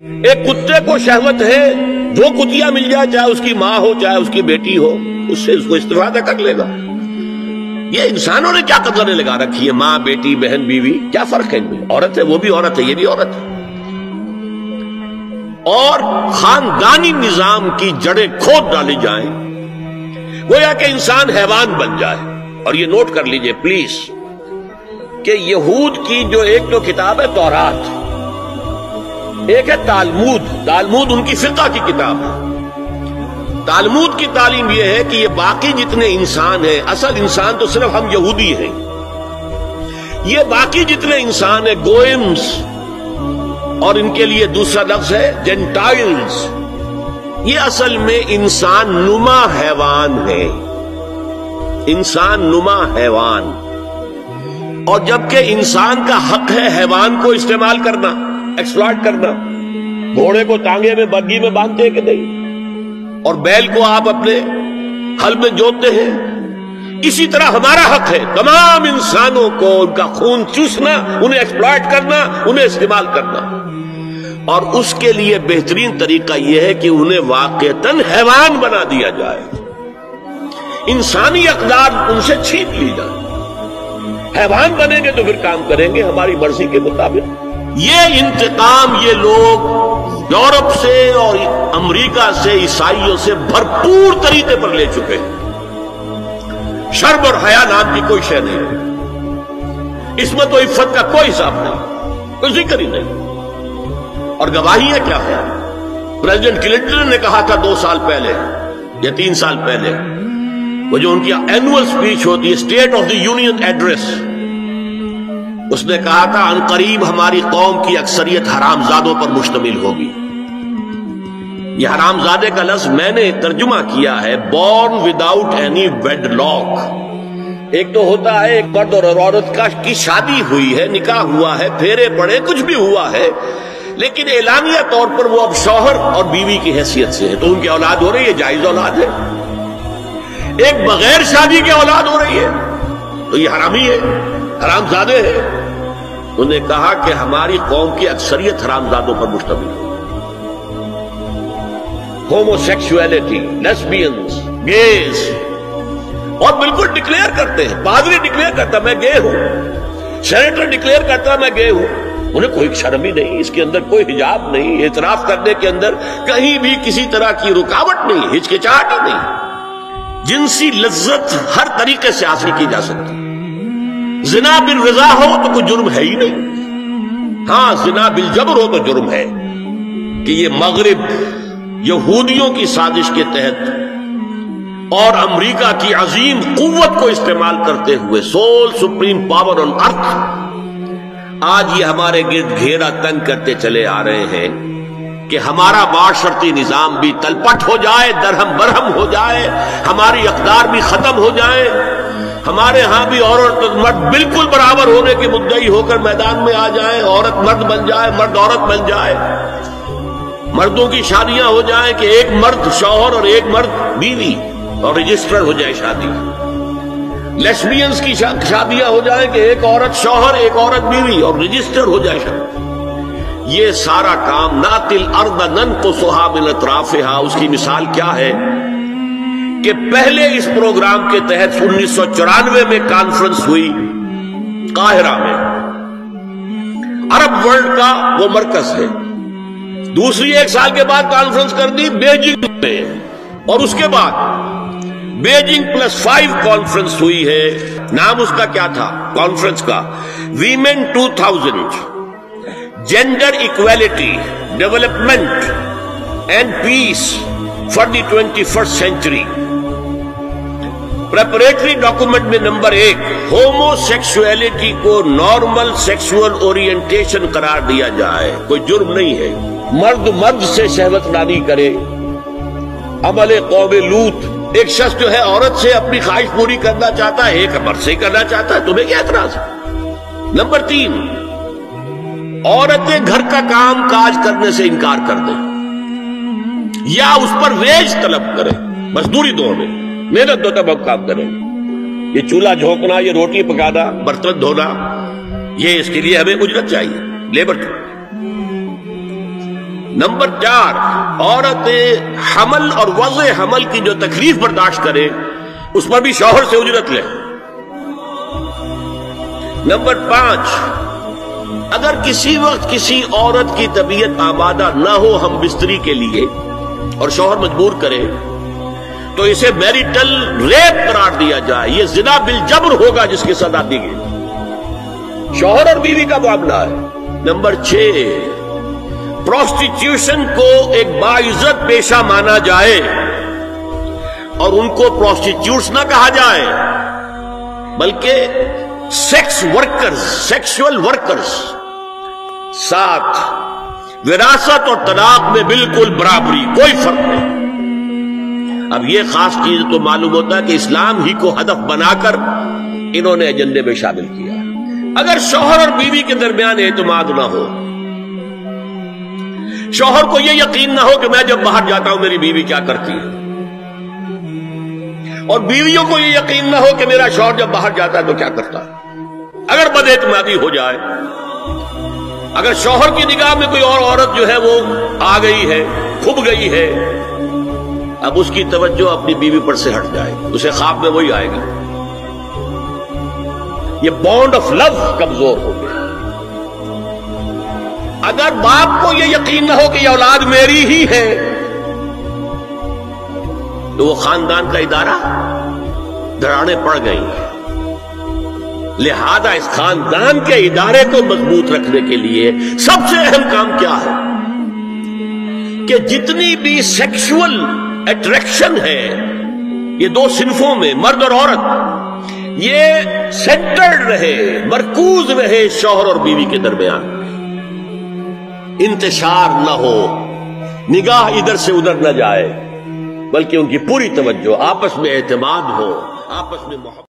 ایک کتے کو شہوت ہے، جو کتیا مل جائے، چاہے اس کی ماں ہو چاہے اس کی بیٹی ہو، اس سے اس کو استفادہ کر لے گا۔ یہ انسانوں نے کیا قدریں لگا رکھی ہے؟ ماں، بیٹی، بہن، بیوی، کیا فرق ہے ان میں؟ عورت ہے وہ بھی عورت ہے، یہ بھی عورت ہے۔ اور خاندانی نظام کی جڑیں کھود ڈالی جائیں، گویا کہ انسان حیوان بن جائے۔ اور یہ نوٹ کر لیجئے پلیز کہ یہود کی جو ایک تو کتاب ہے تورات، ایک ہے تالمود۔ تالمود ان کی فقہ کی کتاب ہے۔ تالمود کی تعلیم یہ ہے کہ یہ باقی جتنے انسان ہیں، اصل انسان تو صرف ہم یہودی ہیں، یہ باقی جتنے انسان ہیں گوئمز، اور ان کے لیے دوسرا لفظ ہے جینٹائلز، یہ اصل میں انسان نما حیوان ہے، انسان نما حیوان۔ اور جبکہ انسان کا حق ہے حیوان کو استعمال کرنا، ایکسپلائٹ کرنا۔ گھوڑے کو ٹانگے میں بگھی میں باندھتے ہیں کہ نہیں، اور بیل کو آپ اپنے ہل میں جوتتے ہیں، اسی طرح ہمارا حق ہے تمام انسانوں کو ان کا خون چوسنا، انہیں ایکسپلائٹ کرنا، انہیں استعمال کرنا۔ اور اس کے لیے بہترین طریقہ یہ ہے کہ انہیں واقعتاً حیوان بنا دیا جائے، انسانی اقدار ان سے چھین لی جائے۔ حیوان بنیں گے تو پھر کام کریں گے ہماری مرضی کے مطابق۔ یہ انتقام یہ لوگ یورپ سے اور امریکہ سے، عیسائیوں سے بھرپور طریقے پر لے چکے ہیں۔ شرم اور حیا نام کی کوئی شے نہیں ہے، عصمت و عفت کا کوئی حساب نہیں، کوئی ذکر ہی نہیں۔ اور گواہیاں کیا ہے؟ پریزیڈنٹ کلنٹن نے کہا تھا 2 سال پہلے یا 3 سال پہلے، وہ جو ان کی اینوئل سپیچ ہوتی ہے، state of the union address, اس نے کہا تھا عنقریب ہماری قوم کی اکثریت حرامزادوں پر مشتمل ہوگی۔ یہ حرامزادے کا لفظ میں نے ترجمہ کیا ہے born without any wedlock. ایک تو ہوتا ہے ایک مرد اور عورت کی شادی ہوئی ہے، نکاح ہوا ہے، پھیرے پڑے، کچھ بھی ہوا ہے، لیکن اعلانیہ طور پر وہ اب شوہر اور بیوی کی حیثیت سے ہے، تو ان کی اولاد ہو رہی ہے، جائز اولاد ہے۔ ایک بغیر شادی کی اولاد ہو رہی ہے تو یہ حرامی ہے، حرامزادے ہیں۔ انہوں نے کہا کہ ہماری قوم کی اکثریت حرامزادوں پر مشتمل ہے۔ ہومو سیکسولیٹی، لیسبینز، گیز، اور بالکل ڈکلیئر کرتے ہیں، پادری ڈکلیئر کرتا میں گے ہوں، سینیٹر ڈکلیئر کرتا میں گے ہوں، انہیں کوئی شرم ہی نہیں، اس کے اندر کوئی حجاب نہیں، اعتراف کرنے کے اندر کہیں بھی کسی طرح کی رکاوٹ نہیں، ہچکچاہٹ ہی نہیں۔ جنسی لذت ہر طریقے سے حاصل کی جا سکتی، زنا بالرضا ہو تو کوئی جرم ہے ہی نہیں۔ ہاں زنا بالجبر ہو تو جرم ہے کہ یہ مغرب یہودیوں کی سازش کے تحت اور امریکہ کی عظیم قوت کو استعمال کرتے ہوئے، سول سپریم پاور آن ارتھ، آج یہ ہمارے گرد گھیرا تنگ کرتے چلے آ رہے ہیں کہ ہمارا معاشرتی نظام بھی تلپٹ ہو جائے، درہم برہم ہو جائے، ہماری اقدار بھی ختم ہو جائے، ہمارے ہاں بھی عورت اور مرد بالکل برابر ہونے کے مدعی ہو کر میدان میں آ جائیں، عورت مرد بن جائے، مرد عورت بن جائے، مردوں کی شادیاں ہو جائیں کہ ایک مرد شوہر اور ایک مرد بیوی اور رجسٹر ہو جائے شادی، لیسبینز کی شادیاں ہو جائیں کہ ایک عورت شوہر ایک عورت بیوی اور رجسٹر ہو جائے شادی۔ یہ سارا کام ناتی الارض ننقصھا من اطرافھا، اس کی مثال کیا ہے کہ پہلے اس پروگرام کے تحت 1994 میں کانفرنس ہوئی قاہرہ میں، عرب ورلڈ کا وہ مرکز ہے۔ دوسری 1 سال کے بعد کانفرنس کر دی بیجنگ میں، اور اس کے بعد بیجنگ +5 کانفرنس ہوئی ہے۔ نام اس کا کیا تھا کانفرنس کا؟ Women 2000، gender equality, development and peace for the 21st century. Preparatory document میں نمبر 1 ہومو سیکسولیٹی کو نارمل سیکسول اورینٹیشن قرار دیا جائے، کوئی جرم نہیں ہے۔ مرد مرد سے شہوت نانی کرے، عمل قوم لوط، ایک شخص جو ہے عورت سے اپنی خواہش پوری کرنا چاہتا ہے، ایک مرد سے کرنا چاہتا ہے، تمہیں کیا اعتراض ہے؟ نمبر 3 عورتیں گھر کا کام کاج کرنے سے انکار کر دیں یا اس پر ویج طلب کریں، مزدوری دو ہمیں، محنت دو تب ہم کام کریں۔ یہ چولہا جھونکنا، یہ روٹی پکانا، برتن دھونا، یہ اس کے لیے ہمیں اجرت چاہیے، لیبر۔ نمبر 4، عورت حمل اور وضع حمل کی جو تکلیف برداشت کرے اس پر بھی شوہر سے اجرت لے۔ نمبر 5، اگر کسی وقت کسی عورت کی طبیعت آمادہ نہ ہو ہم بستری کے لیے اور شوہر مجبور کرے تو اسے میریٹل ریپ قرار دیا جائے، یہ زنا بالجبر ہوگا جس کی سزا دی گئی، شوہر اور بیوی کا معاملہ ہے۔ نمبر 6، پروسٹیٹیوشن کو ایک باعزت پیشہ مانا جائے اور ان کو پروسٹیٹیوٹس نہ کہا جائے بلکہ سیکس ورکرز، سیکسول ورکرز۔ 7، وراثت اور طلاق میں بالکل برابری، کوئی فرق نہیں۔ اب یہ خاص چیز تو معلوم ہوتا ہے کہ اسلام ہی کو ہدف بنا کر انہوں نے ایجنڈے میں شامل کیا۔ اگر شوہر اور بیوی کے درمیان اعتماد نہ ہو، شوہر کو یہ یقین نہ ہو کہ میں جب باہر جاتا ہوں میری بیوی کیا کرتی ہے، اور بیویوں کو یہ یقین نہ ہو کہ میرا شوہر جب باہر جاتا ہے تو کیا کرتا ہے، اگر بد اعتمادی ہو جائے، اگر شوہر کی نگاہ میں کوئی اور عورت جو ہے وہ آ گئی ہے، کھب گئی ہے، اب اس کی توجہ اپنی بیوی پر سے ہٹ جائے، اسے خواب میں وہی آئے گا، یہ بانڈ آف لو کمزور ہو گیا۔ اگر باپ کو یہ یقین نہ ہو کہ یہ اولاد میری ہی ہے تو وہ خاندان کا ادارہ دراڑیں پڑ گئی۔ لہذا اس خاندان کے ادارے کو مضبوط رکھنے کے لیے سب سے اہم کام کیا ہے کہ جتنی بھی سیکشول اٹریکشن ہے یہ دو صنفوں میں، مرد اور عورت، یہ سینٹرڈ رہے، مرکوز رہے شوہر اور بیوی کے درمیان، انتشار نہ ہو، نگاہ ادھر سے ادھر نہ جائے، بلکہ ان کی پوری توجہ، آپس میں اعتماد ہو، آپس میں محبت۔